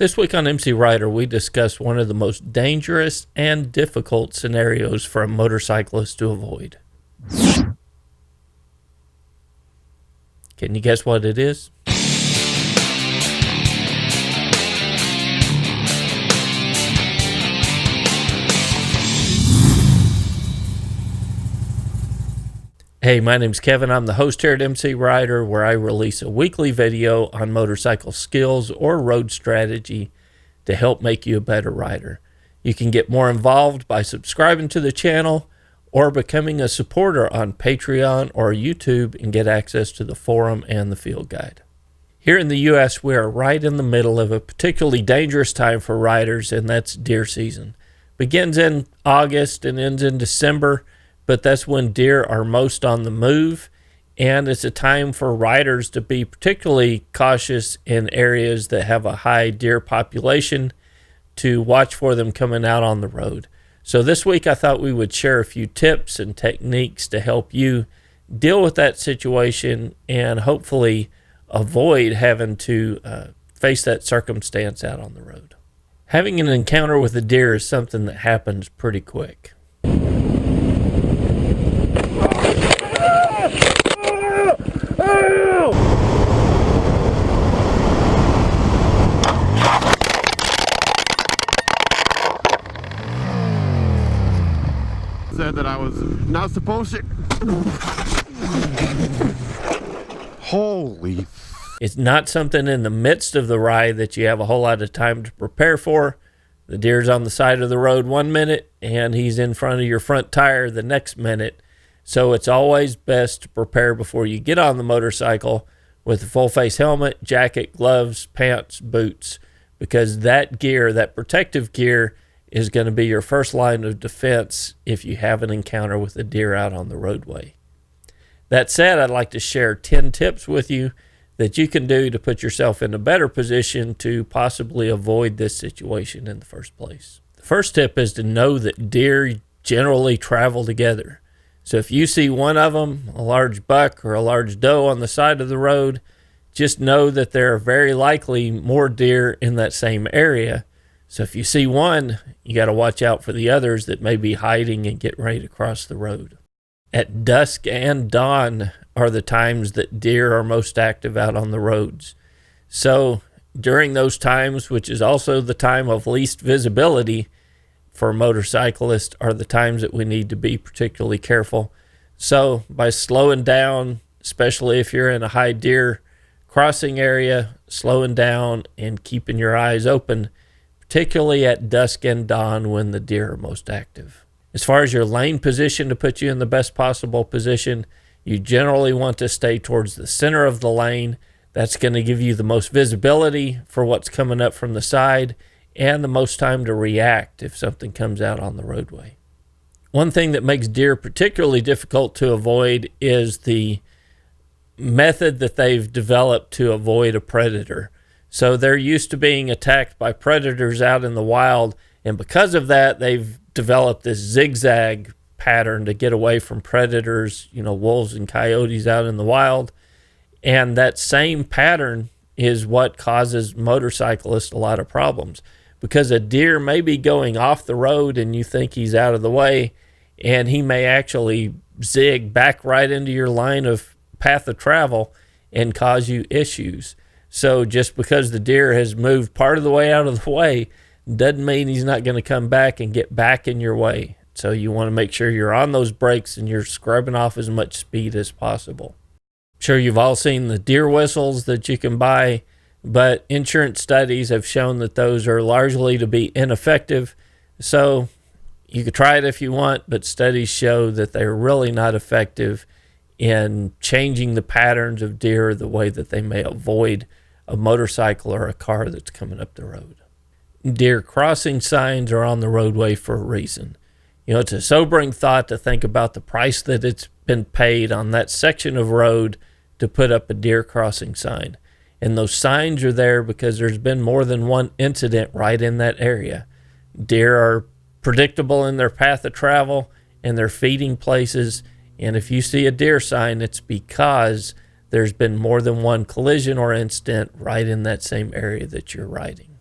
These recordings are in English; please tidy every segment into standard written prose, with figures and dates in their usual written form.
This week on MCrider, we discuss one of the most dangerous and difficult scenarios for a motorcyclist to avoid. Can you guess what it is? Hey, my name's Kevin. I'm the host here at MCrider, where I release a weekly video on motorcycle skills or road strategy to help make you a better rider. You can get more involved by subscribing to the channel or becoming a supporter on Patreon or YouTube and get access to the forum and the field guide. Here in the U.S., we are right in the middle of a particularly dangerous time for riders, and that's deer season. Begins in August and ends in December. But that's when deer are most on the move, and it's a time for riders to be particularly cautious in areas that have a high deer population to watch for them coming out on the road. So this week I thought we would share a few tips and techniques to help you deal with that situation and hopefully avoid having to face that circumstance out on the road. Having an encounter with a deer is something that happens pretty quick. Said that I was not supposed to. Holy. It's not something in the midst of the ride that you have a whole lot of time to prepare for. The deer's on the side of the road 1 minute and he's in front of your front tire the next minute. So it's always best to prepare before you get on the motorcycle with a full face helmet, jacket, gloves, pants, boots, because that gear, that protective gear, is going to be your first line of defense if you have an encounter with a deer out on the roadway. That said, I'd like to share 10 tips with you that you can do to put yourself in a better position to possibly avoid this situation in the first place. The first tip is to know that deer generally travel together. So if you see one of them, a large buck or a large doe on the side of the road, just know that there are very likely more deer in that same area. So if you see one, you got to watch out for the others that may be hiding and get ready to cross the road. At dusk and dawn are the times that deer are most active out on the roads. So during those times, which is also the time of least visibility for motorcyclists, are the times that we need to be particularly careful. So by slowing down, especially if you're in a high deer crossing area, slowing down and keeping your eyes open, particularly at dusk and dawn when the deer are most active. As far as your lane position to put you in the best possible position, you generally want to stay towards the center of the lane. That's going to give you the most visibility for what's coming up from the side and the most time to react if something comes out on the roadway. One thing that makes deer particularly difficult to avoid is the method that they've developed to avoid a predator. So they're used to being attacked by predators out in the wild, and because of that, they've developed this zigzag pattern to get away from predators, wolves and coyotes out in the wild. And that same pattern is what causes motorcyclists a lot of problems, because a deer may be going off the road and you think he's out of the way, and he may actually zig back right into your line of path of travel and cause you issues. So just because the deer has moved part of the way out of the way doesn't mean he's not going to come back and get back in your way. So you want to make sure you're on those brakes and you're scrubbing off as much speed as possible. I'm sure you've all seen the deer whistles that you can buy, but insurance studies have shown that those are largely to be ineffective. So you could try it if you want, but studies show that they're really not effective in changing the patterns of deer the way that they may avoid a motorcycle or a car that's coming up the road. Deer crossing signs are on the roadway for a reason. It's a sobering thought to think about the price that it's been paid on that section of road to put up a deer crossing sign. And those signs are there because there's been more than one incident right in that area. Deer are predictable in their path of travel and their feeding places. And if you see a deer sign, it's because there's been more than one collision or incident right in that same area that you're riding.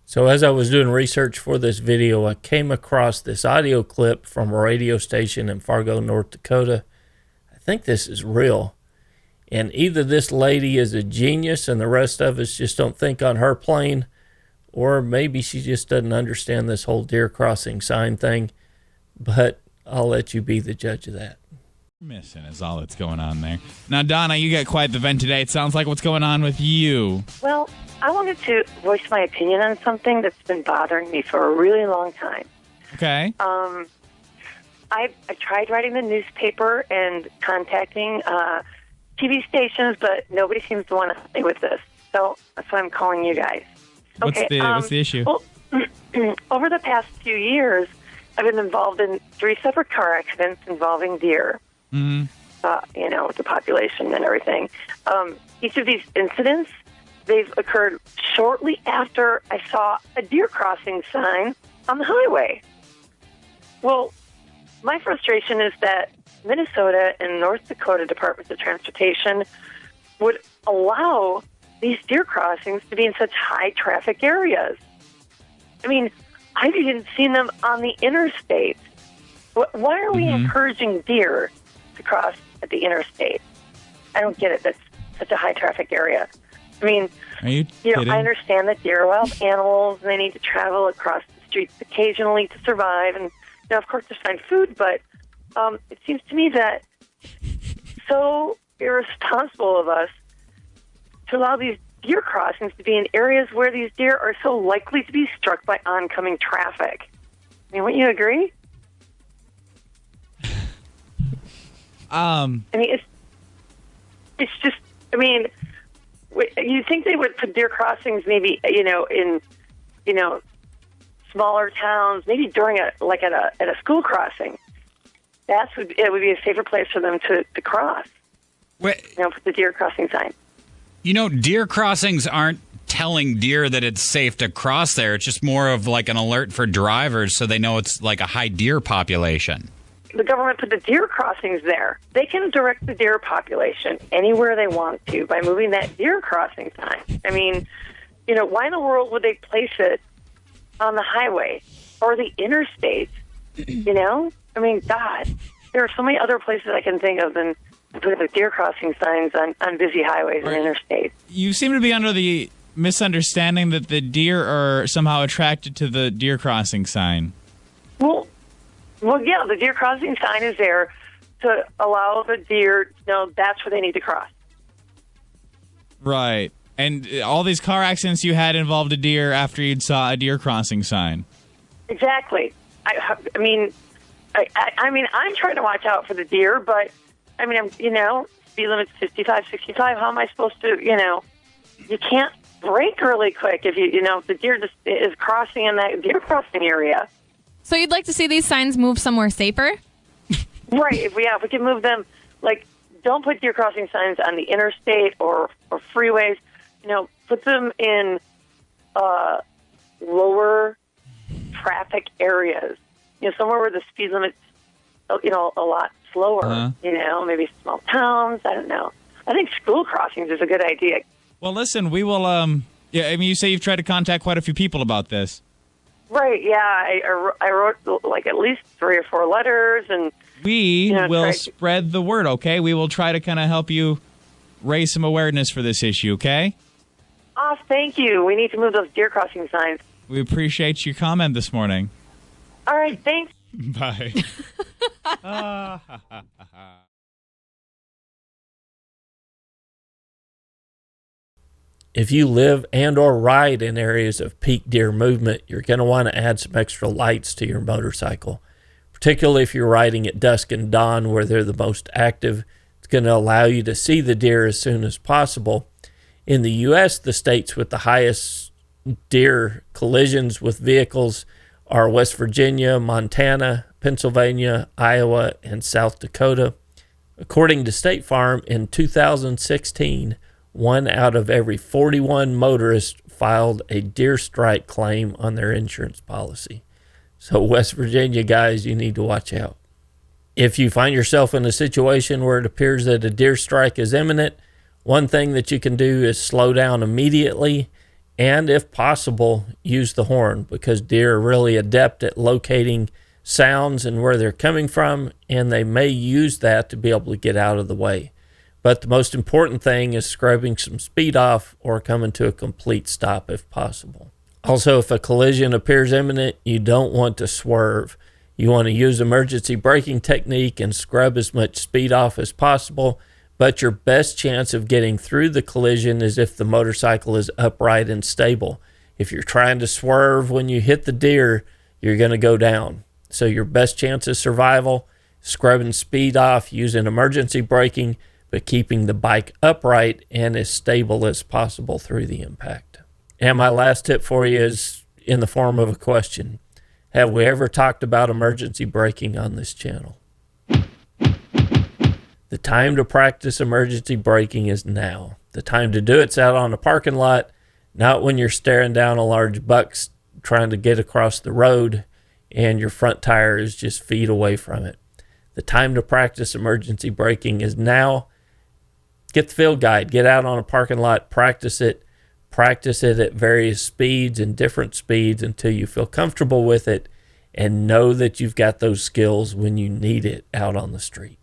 So as I was doing research for this video, I came across this audio clip from a radio station in Fargo, North Dakota. I think this is real. And either this lady is a genius and the rest of us just don't think on her plane, or maybe she just doesn't understand this whole deer crossing sign thing. But I'll let you be the judge of that. Missing is all that's going on there. Now, Donna, you got quite the vent today. It sounds like what's going on with you. Well, I wanted to voice my opinion on something that's been bothering me for a really long time. Okay. I tried writing the newspaper and contacting TV stations, but nobody seems to want to help me with this. So that's why I'm calling you guys. What's the issue? Well, over the past few years, I've been involved in 3 separate car accidents involving deer. Mm-hmm. With the population and everything. Each of these incidents, they've occurred shortly after I saw a deer crossing sign on the highway. Well, my frustration is that Minnesota and North Dakota Departments of Transportation would allow these deer crossings to be in such high traffic areas. I mean, I've even seen them on the interstate. Why are we encouraging deer to cross at the interstate? I don't get it. That's such a high traffic area. I mean, are you know, I understand that deer are wild animals and they need to travel across the streets occasionally to survive and, of course, to find food, but it seems to me that so irresponsible of us to allow these deer crossings to be in areas where these deer are so likely to be struck by oncoming traffic. I mean, wouldn't you agree? I mean, it's just, I mean, you think they would put deer crossings maybe, in, smaller towns, maybe during at a school crossing. It would be a safer place for them to cross. Wait. Put the deer crossing sign. Deer crossings aren't telling deer that it's safe to cross there. It's just more of like an alert for drivers so they know it's like a high deer population. The government put the deer crossings there. They can direct the deer population anywhere they want to by moving that deer crossing sign. I mean, why in the world would they place it on the highway or the interstate? I mean, God, there are so many other places I can think of than putting the deer crossing signs on busy highways and interstates. You seem to be under the misunderstanding that the deer are somehow attracted to the deer crossing sign. Well, yeah, the deer crossing sign is there to allow the deer to know that's where they need to cross. Right. And all these car accidents you had involved a deer after you'd saw a deer crossing sign. Exactly. I mean, I'm trying to watch out for the deer, but, I mean, speed limit's 55, 65. How am I supposed to, you can't brake really quick if if the deer just is crossing in that deer crossing area. So you'd like to see these signs move somewhere safer? Right. If we can move them, don't put deer crossing signs on the interstate or freeways. Put them in lower traffic areas. Somewhere where the speed limit's, a lot slower. Maybe small towns. I don't know. I think school crossings is a good idea. Well, listen, we will. You say you've tried to contact quite a few people about this. Right, yeah. I wrote at least 3 or 4 letters, and we will spread the word. Okay, we will try to kind of help you raise some awareness for this issue. Okay. Oh, thank you. We need to move those deer crossing signs. We appreciate your comment this morning. All right, thanks. Bye. If you live and or ride in areas of peak deer movement, you're going to want to add some extra lights to your motorcycle, particularly if you're riding at dusk and dawn where they're the most active. It's going to allow you to see the deer as soon as possible. In the U.S., the states with the highest deer collisions with vehicles are West Virginia, Montana, Pennsylvania, Iowa, and South Dakota. According to State Farm, in 2016, 1 out of every 41 motorists filed a deer strike claim on their insurance policy. So West Virginia guys, you need to watch out. If you find yourself in a situation where it appears that a deer strike is imminent, one thing that you can do is slow down immediately And if possible, use the horn, because deer are really adept at locating sounds and where they're coming from, and they may use that to be able to get out of the way. But the most important thing is scrubbing some speed off or coming to a complete stop if possible. Also, if a collision appears imminent, you don't want to swerve. You want to use emergency braking technique and scrub as much speed off as possible, but your best chance of getting through the collision is if the motorcycle is upright and stable. If you're trying to swerve when you hit the deer, you're going to go down. So your best chance of survival, scrubbing speed off, using emergency braking, but keeping the bike upright and as stable as possible through the impact. And my last tip for you is in the form of a question. Have we ever talked about emergency braking on this channel? The time to practice emergency braking is now. The time to do it's out on a parking lot, not when you're staring down a large buck trying to get across the road and your front tire is just feet away from it. The time to practice emergency braking is now. Get the field guide, get out on a parking lot, practice it at various speeds and different speeds until you feel comfortable with it and know that you've got those skills when you need it out on the street.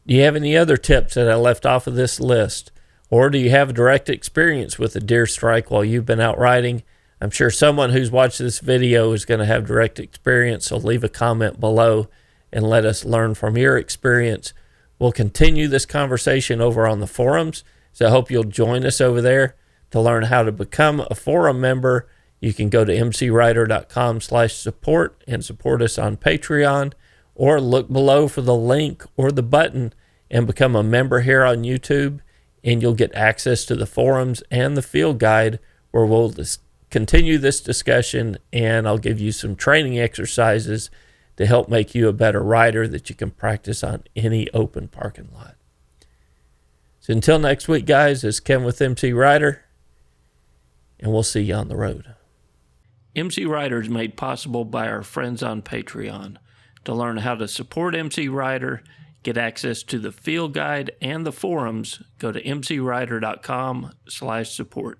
Do you have any other tips that I left off of this list? Or do you have a direct experience with a deer strike while you've been out riding? I'm sure someone who's watched this video is going to have direct experience, so leave a comment below and let us learn from your experience. We'll continue this conversation over on the forums, so I hope you'll join us over there. To learn how to become a forum member, you can go to mcrider.com/support and support us on Patreon, or look below for the link or the button and become a member here on YouTube, and you'll get access to the forums and the field guide where we'll continue this discussion, and I'll give you some training exercises to help make you a better rider that you can practice on any open parking lot. So until next week, guys, it's Ken with MCrider, and we'll see you on the road. MCrider is made possible by our friends on Patreon. To learn how to support MCrider, get access to the field guide and the forums, go to mcrider.com/support.